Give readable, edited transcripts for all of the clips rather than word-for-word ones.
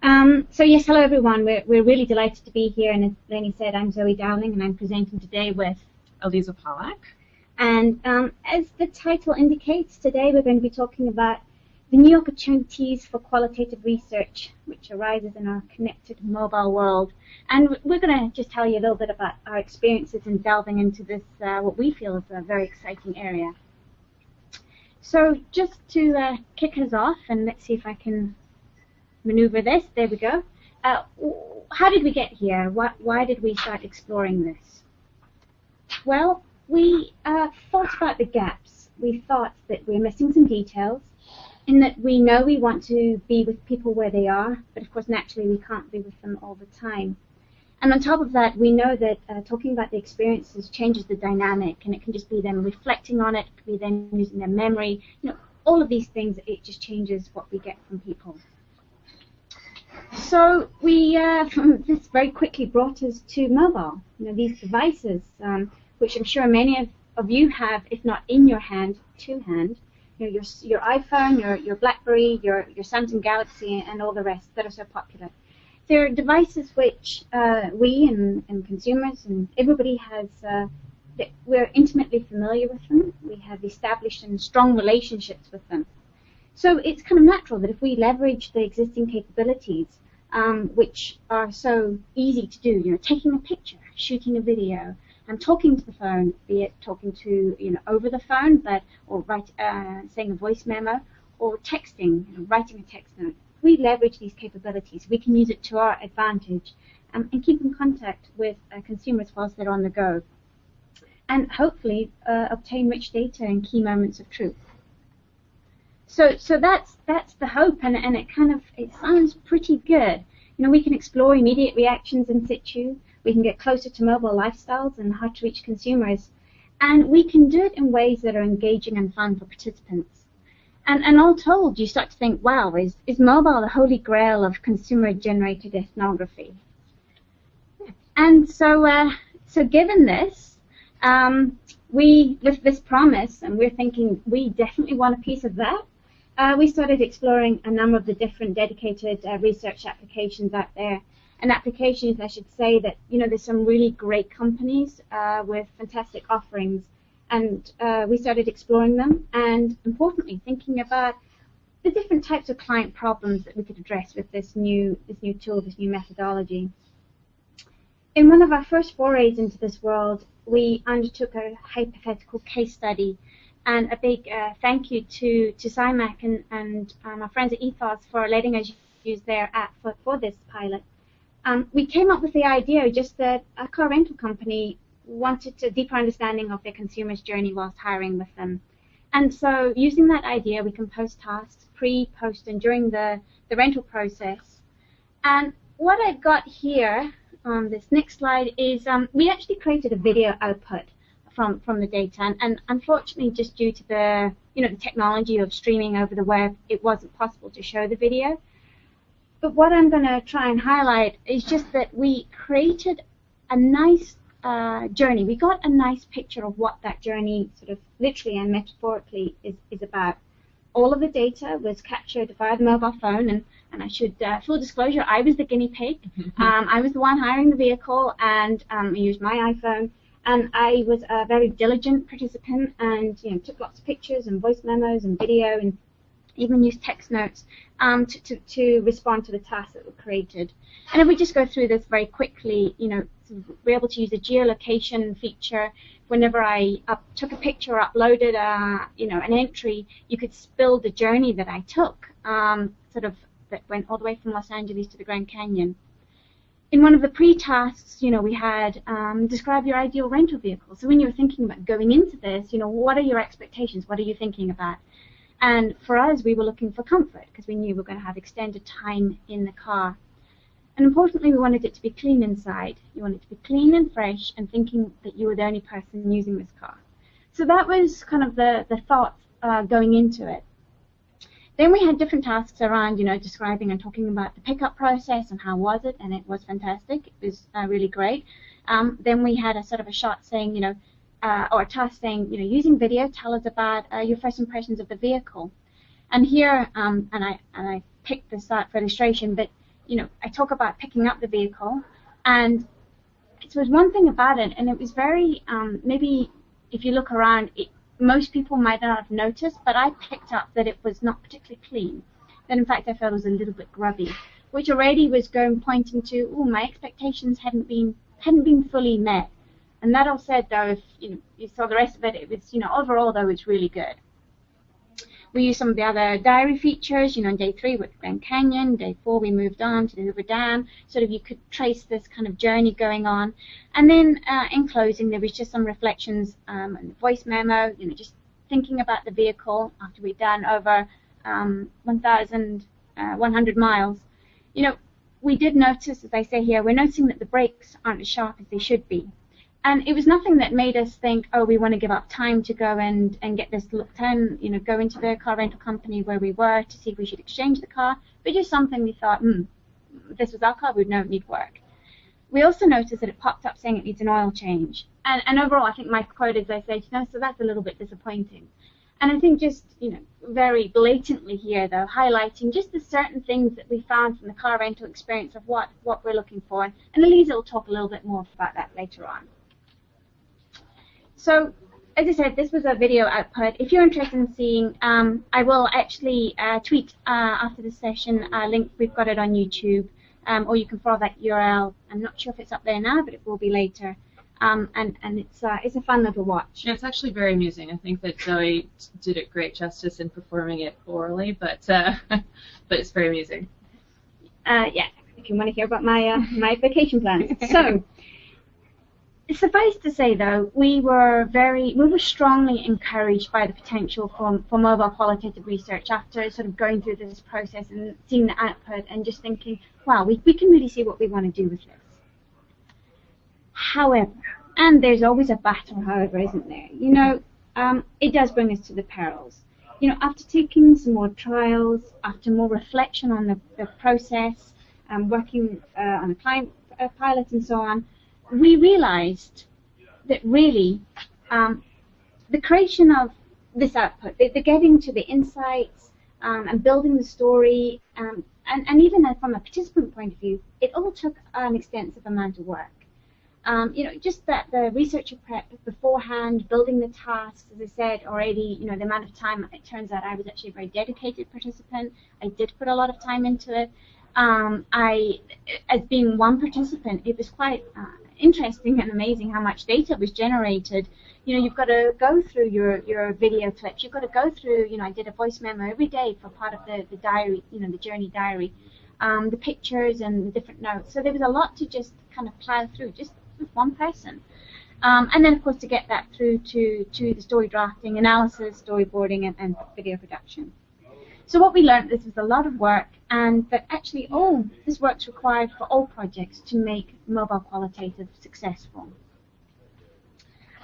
So yes, hello everyone. We're really delighted to be here, and as Lenny said, I'm Zoe Dowling, and I'm presenting today with Aliza Pollack. And as the title indicates, today we're going to be talking about the new opportunities for qualitative research which arises in our connected mobile world. And we're going to just tell you a little bit about our experiences in delving into this, what we feel is a very exciting area. So just to kick us off, and let's see if I can maneuver this. There we go. How did we get here? Why did we start exploring this? Well, we thought about the gaps. We thought that we're missing some details, in that we know we want to be with people where they are, but of course naturally we can't be with them all the time. And on top of that, we know that talking about the experiences changes the dynamic, and it can just be them reflecting on it, it could be them using their memory, all of these things. It just changes what we get from people. So we, this very quickly brought us to mobile. These devices, which I'm sure many of you have, if not in your hand, to hand. Your iPhone, your BlackBerry, your Samsung Galaxy, and all the rest that are so popular. They're devices which we and consumers and everybody has. We're intimately familiar with them. We have established strong relationships with them. So it's kind of natural that if we leverage the existing capabilities, which are so easy to do, taking a picture, shooting a video, and talking to the phone, be it talking to over the phone, or saying a voice memo, or texting, writing a text note. If we leverage these capabilities, we can use it to our advantage, and keep in contact with consumers whilst they're on the go, and hopefully obtain rich data and key moments of truth. So that's the hope, and it sounds pretty good. We can explore immediate reactions in situ. We can get closer to mobile lifestyles and hard-to-reach consumers, and we can do it in ways that are engaging and fun for participants. And all told, you start to think, wow, is mobile the holy grail of consumer-generated ethnography? And so given this, with this promise, and we're thinking we definitely want a piece of that, we started exploring a number of the different dedicated research applications out there. And applications, I should say, that there's some really great companies with fantastic offerings, and we started exploring them, and importantly, thinking about the different types of client problems that we could address with this new tool, this new methodology. In one of our first forays into this world, we undertook a hypothetical case study, and a big thank you to CIMAC and our friends at Ethos for letting us use their app for this pilot. We came up with the idea just that a car rental company wanted a deeper understanding of their consumer's journey whilst hiring with them. And so using that idea, we composed tasks pre, post, and during the rental process. And what I've got here on this next slide is we actually created a video output from the data. And unfortunately, just due to the the technology of streaming over the web, it wasn't possible to show the video. But what I'm going to try and highlight is just that we created a nice journey. We got a nice picture of what that journey sort of literally and metaphorically is about. All of the data was captured via the mobile phone, and I should, full disclosure, I was the guinea pig. I was the one hiring the vehicle, and I used my iPhone, and I was a very diligent participant, and took lots of pictures and voice memos and video, and even used text notes to respond to the tasks that were created. And if we just go through this very quickly, we're able to use the geolocation feature. Whenever I took a picture or uploaded an entry, you could spill the journey that I took, that went all the way from Los Angeles to the Grand Canyon. In one of the pre-tasks, we had describe your ideal rental vehicle. So when you were thinking about going into this, what are your expectations? What are you thinking about? And for us, we were looking for comfort because we knew we were going to have extended time in the car. And importantly, we wanted it to be clean inside. You wanted it to be clean and fresh, and thinking that you were the only person using this car. So that was kind of the thought going into it. Then we had different tasks around, describing and talking about the pickup process and how was it, and it was fantastic. It was really great. Then we had a sort of a shot saying, or a task saying, using video, tell us about your first impressions of the vehicle. And here, and I picked this out for illustration, but I talk about picking up the vehicle, and so there's one thing about it, and it was very, maybe if you look around, most people might not have noticed, but I picked up that it was not particularly clean. That in fact I felt it was a little bit grubby, which already was pointing to, oh, my expectations hadn't been fully met. And that all said, though, if you saw the rest of it, it was, overall though, it's really good. We used some of the other diary features, on day 3 with Grand Canyon, day 4 we moved on to the Hoover Dam, sort of you could trace this kind of journey going on. And then in closing, there was just some reflections and the voice memo, just thinking about the vehicle after we'd done over 1,100 miles. We did notice, as I say here, we're noticing that the brakes aren't as sharp as they should be. And it was nothing that made us think, oh, we want to give up time to go and get this looked in, go into the car rental company where we were to see if we should exchange the car, but just something we thought, if this was our car, we'd know it need work. We also noticed that it popped up saying it needs an oil change. And overall, I think my quote is, I say, so that's a little bit disappointing. And I think just, very blatantly here, though, highlighting just the certain things that we found from the car rental experience of what we're looking for. And Aliza will talk a little bit more about that later on. So, as I said, this was a video output. If you're interested in seeing, I will actually tweet after the session a link. We've got it on YouTube, or you can follow that URL. I'm not sure if it's up there now, but it will be later. And it's a fun little watch. Yeah, it's actually very amusing. I think that Zoe did it great justice in performing it orally, but it's very amusing. Yeah, if you want to hear about my vacation plans. So. Suffice to say, though, we were strongly encouraged by the potential for mobile qualitative research after sort of going through this process and seeing the output and just thinking, wow, we can really see what we want to do with this. However, and there's always a battle, however, isn't there? It does bring us to the perils. After taking some more trials, after more reflection on the process, working on a client pilot and so on, we realized that really the creation of this output, the getting to the insights and building the story, and even from a participant point of view, it all took an extensive amount of work. Just that the researcher prep beforehand, building the tasks, as I said already, the amount of time, it turns out I was actually a very dedicated participant. I did put a lot of time into it. As being one participant, it was quite interesting and amazing how much data was generated. You've got to go through your video clips. You've got to go through, I did a voice memo every day for part of the diary, the journey diary, the pictures and the different notes. So there was a lot to just kind of plow through, just with one person. And then, of course, to get that through to the story drafting, analysis, storyboarding, and video production. So what we learned, this was a lot of work, and that actually all this work's required for all projects to make mobile qualitative successful.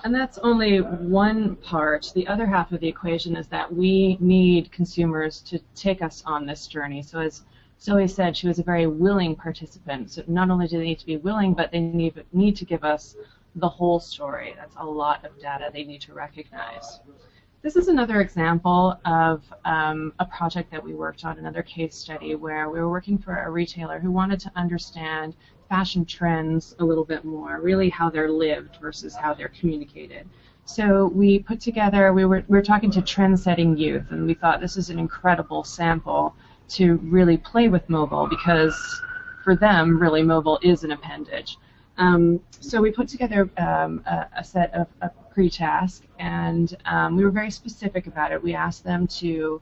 And that's only one part. The other half of the equation is that we need consumers to take us on this journey. So as Zoe said, she was a very willing participant. So not only do they need to be willing, but they need to give us the whole story. That's a lot of data they need to recognize. This is another example of a project that we worked on, another case study where we were working for a retailer who wanted to understand fashion trends a little bit more, really how they're lived versus how they're communicated. So we put together, we were talking to trend-setting youth, and we thought this is an incredible sample to really play with mobile, because for them, really, mobile is an appendage. So we put together a set of pre-task, and we were very specific about it. We asked them to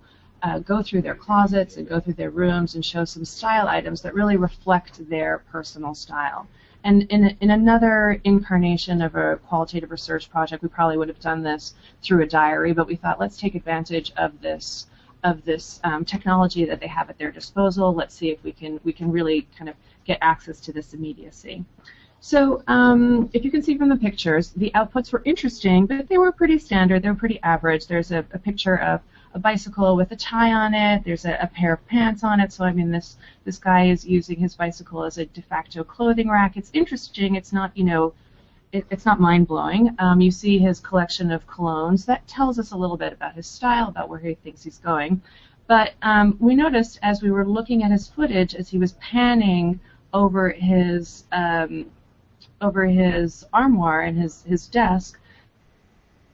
go through their closets and go through their rooms and show some style items that really reflect their personal style. And in another incarnation of a qualitative research project, we probably would have done this through a diary, but we thought, let's take advantage of this technology that they have at their disposal. Let's see if we can really kind of get access to this immediacy. So if you can see from the pictures, the outputs were interesting, but they were pretty standard. They were pretty average. There's a picture of a bicycle with a tie on it. There's a pair of pants on it. So I mean, this guy is using his bicycle as a de facto clothing rack. It's interesting. It's not, it's not mind-blowing. You see his collection of colognes. That tells us a little bit about his style, about where he thinks he's going. But we noticed as we were looking at his footage, as he was panning over his armoire and his desk,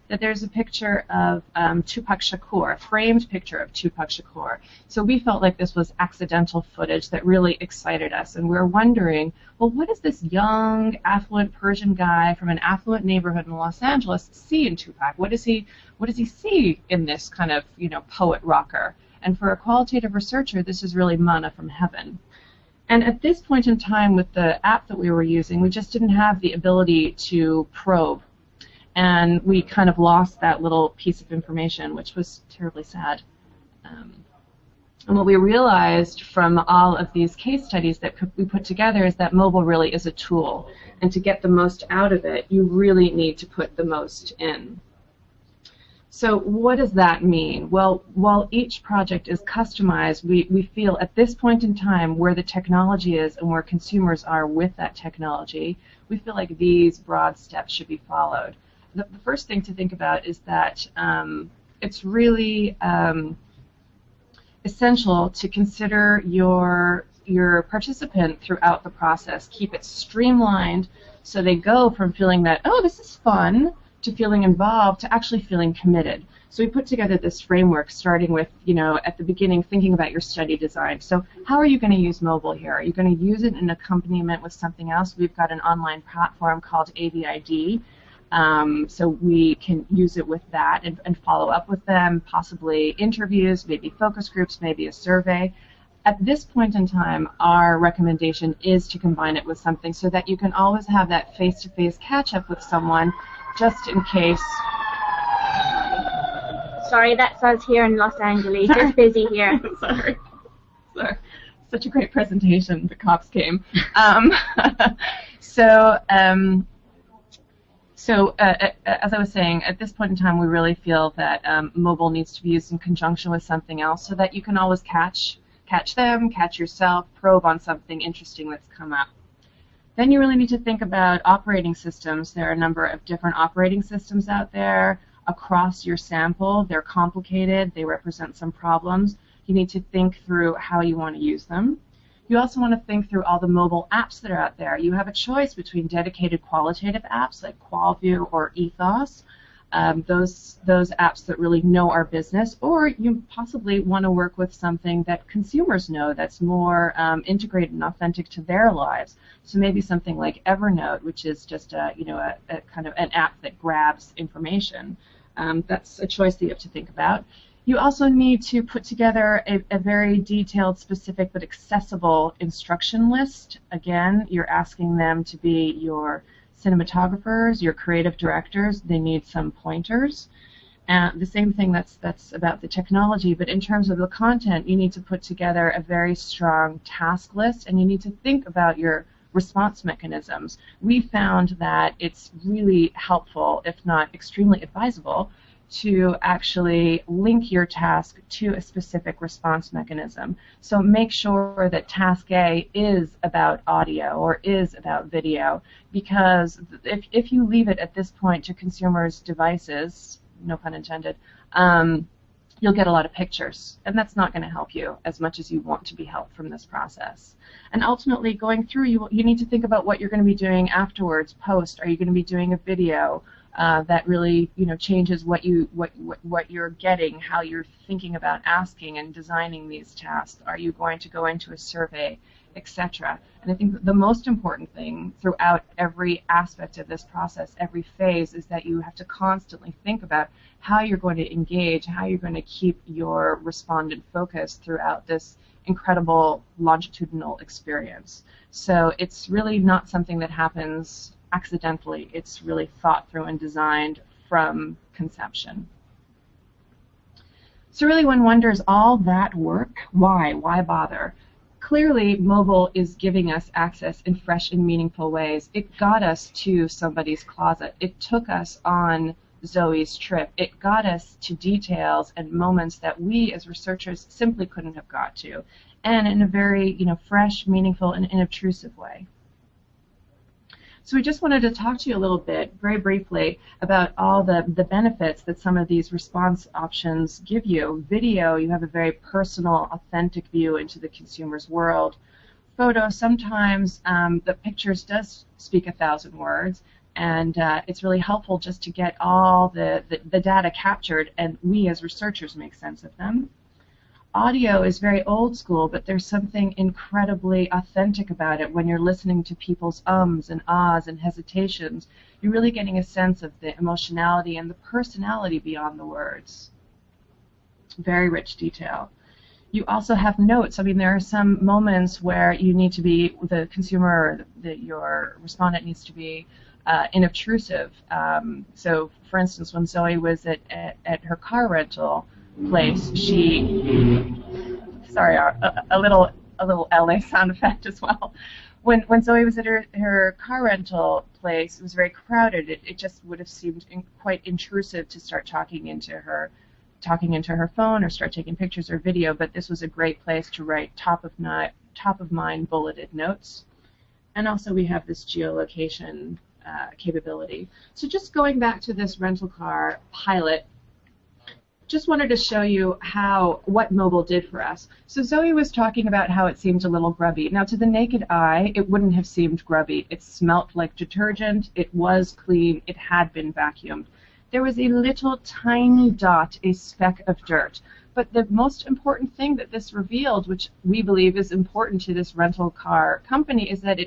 that there's a picture of Tupac Shakur, a framed picture of Tupac Shakur. So we felt like this was accidental footage that really excited us, and we were wondering, well, what does this young, affluent Persian guy from an affluent neighborhood in Los Angeles see in Tupac? What does he see in this kind of, poet rocker? And for a qualitative researcher, this is really manna from heaven. And at this point in time with the app that we were using, we just didn't have the ability to probe. And we kind of lost that little piece of information, which was terribly sad. And what we realized from all of these case studies that we put together is that mobile really is a tool. And to get the most out of it, you really need to put the most in. So what does that mean? Well, while each project is customized, we feel at this point in time where the technology is and where consumers are with that technology, we feel like these broad steps should be followed. The first thing to think about is that it's really essential to consider your participant throughout the process. Keep it streamlined so they go from feeling that, oh, this is fun, to feeling involved, to actually feeling committed. So we put together this framework starting with, at the beginning, thinking about your study design. So how are you going to use mobile here? Are you going to use it in accompaniment with something else? We've got an online platform called AVID. So we can use it with that and follow up with them, possibly interviews, maybe focus groups, maybe a survey. At this point in time, our recommendation is to combine it with something so that you can always have that face-to-face catch-up with someone just in case. Sorry, that's us here in Los Angeles. Just busy here. Sorry. Such a great presentation. The cops came. So as I was saying, at this point in time, we really feel that mobile needs to be used in conjunction with something else so that you can always catch them, catch yourself, probe on something interesting that's come up. Then you really need to think about operating systems. There are a number of different operating systems out there across your sample. They're complicated. They represent some problems. You need to think through how you want to use them. You also want to think through all the mobile apps that are out there. You have a choice between dedicated qualitative apps like QualView or Ethos, those apps that really know our business, or you possibly want to work with something that consumers know that's more integrated and authentic to their lives. So maybe something like Evernote, which is just a kind of an app that grabs information. That's a choice that you have to think about. You also need to put together a very detailed, specific, but accessible instruction list. Again, you're asking them to be your cinematographers, your creative directors. They need some pointers. The same thing that's about the technology, but in terms of the content, you need to put together a very strong task list, and you need to think about your response mechanisms. We found that it's really helpful, if not extremely advisable, to actually link your task to a specific response mechanism. So make sure that task A is about audio or is about video, because if you leave it at this point to consumers' devices, no pun intended, you'll get a lot of pictures, and that's not going to help you as much as you want to be helped from this process. And ultimately, going through, you need to think about what you're going to be doing afterwards, post. Are you going to be doing a video that really, changes what you're getting, how you're thinking about asking and designing these tasks? Are you going to go into a survey, etc.? And I think the most important thing throughout every aspect of this process, every phase, is that you have to constantly think about how you're going to engage, how you're going to keep your respondent focused throughout this incredible longitudinal experience. So it's really not something that happens accidentally. It's really thought through and designed from conception. So really one wonders, all that work, why? Why bother? Clearly, mobile is giving us access in fresh and meaningful ways. It got us to somebody's closet. It took us on Zoe's trip. It got us to details and moments that we as researchers simply couldn't have got to, and in a very fresh, meaningful, and inobtrusive way. So we just wanted to talk to you a little bit, very briefly, about all the benefits that some of these response options give you. Video, you have a very personal, authentic view into the consumer's world. Photo, sometimes the pictures does speak 1,000 words, and it's really helpful just to get all the data captured, and we as researchers make sense of them. Audio is very old school, but there's something incredibly authentic about it. When you're listening to people's ums and ahs and hesitations, you're really getting a sense of the emotionality and the personality beyond the words. Very rich detail. You also have notes. I mean, there are some moments where you need to be, the consumer or your respondent needs to be inobtrusive. So, for instance, when Zoe was at her car rental place, sorry, a little LA sound effect as well. When Zoe was at her car rental place, it was very crowded. It just would have seemed quite intrusive to start talking into her phone or start taking pictures or video. But this was a great place to write top of mind bulleted notes. And also we have this geolocation capability. So just going back to this rental car pilot, just wanted to show you what mobile did for us. So Zoe was talking about how it seemed a little grubby. Now, to the naked eye, it wouldn't have seemed grubby. It smelt like detergent. It was clean. It had been vacuumed. There was a little tiny dot, a speck of dirt. But the most important thing that this revealed, which we believe is important to this rental car company, is that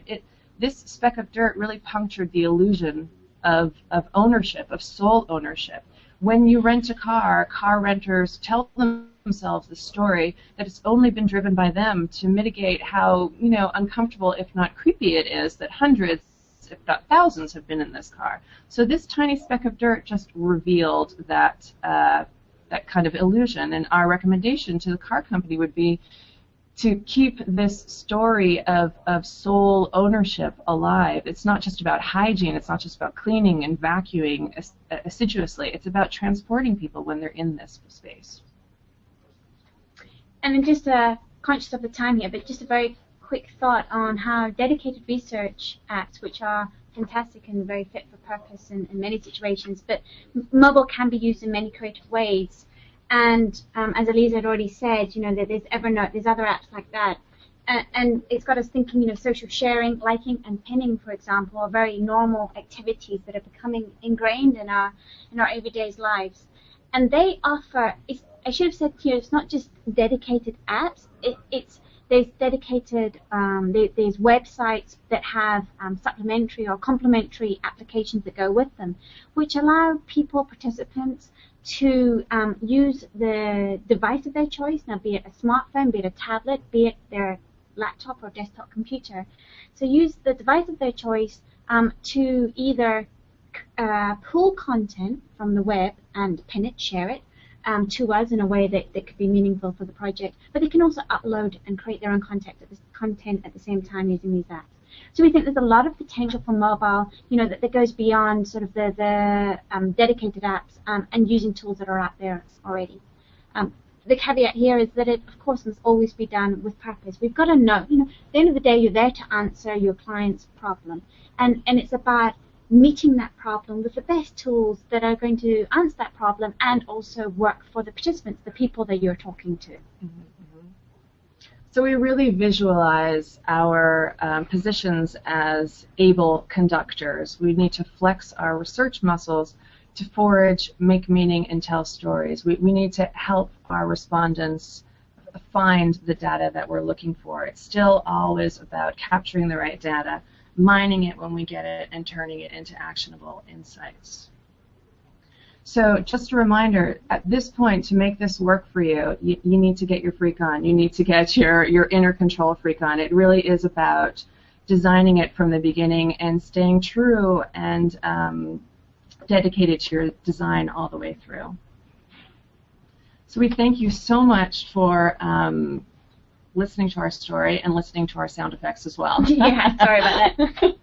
this speck of dirt really punctured the illusion of ownership, of sole ownership. When you rent a car renters tell themselves the story that it's only been driven by them to mitigate how, uncomfortable, if not creepy, it is that hundreds, if not thousands, have been in this car. So this tiny speck of dirt just revealed that kind of illusion. And our recommendation to the car company would be to keep this story of sole ownership alive. It's not just about hygiene. It's not just about cleaning and vacuuming assiduously. It's about transporting people when they're in this space. And then just conscious of the time here, but just a very quick thought on how dedicated research apps, which are fantastic and very fit for purpose in many situations, but mobile can be used in many creative ways. And as Aliza had already said, that there's Evernote, there's other apps like that, and it's got us thinking, social sharing, liking, and pinning, for example, are very normal activities that are becoming ingrained in our everyday lives. And they offer, I should have said here, it's not just dedicated apps. There's dedicated, there's websites that have supplementary or complementary applications that go with them, which allow participants, to use the device of their choice, now be it a smartphone, be it a tablet, be it their laptop or desktop computer. So use the device of their choice to either pull content from the web and pin it, share it, to us in a way that could be meaningful for the project, but they can also upload and create their own content at the same time using these apps. So we think there's a lot of potential for mobile, that goes beyond sort of the dedicated apps and using tools that are out there already. The caveat here is that it, of course, must always be done with purpose. We've got to know, at the end of the day, you're there to answer your client's problem, and it's about meeting that problem with the best tools that are going to answer that problem and also work for the participants, the people that you're talking to. Mm-hmm. So we really visualize our positions as able conductors. We need to flex our research muscles to forage, make meaning, and tell stories. We need to help our respondents find the data that we're looking for. It's still always about capturing the right data, mining it when we get it, and turning it into actionable insights. So just a reminder, at this point, to make this work for you, you need to get your freak on. You need to get your inner control freak on. It really is about designing it from the beginning and staying true and dedicated to your design all the way through. So we thank you so much for listening to our story and listening to our sound effects as well. Yeah, sorry about that.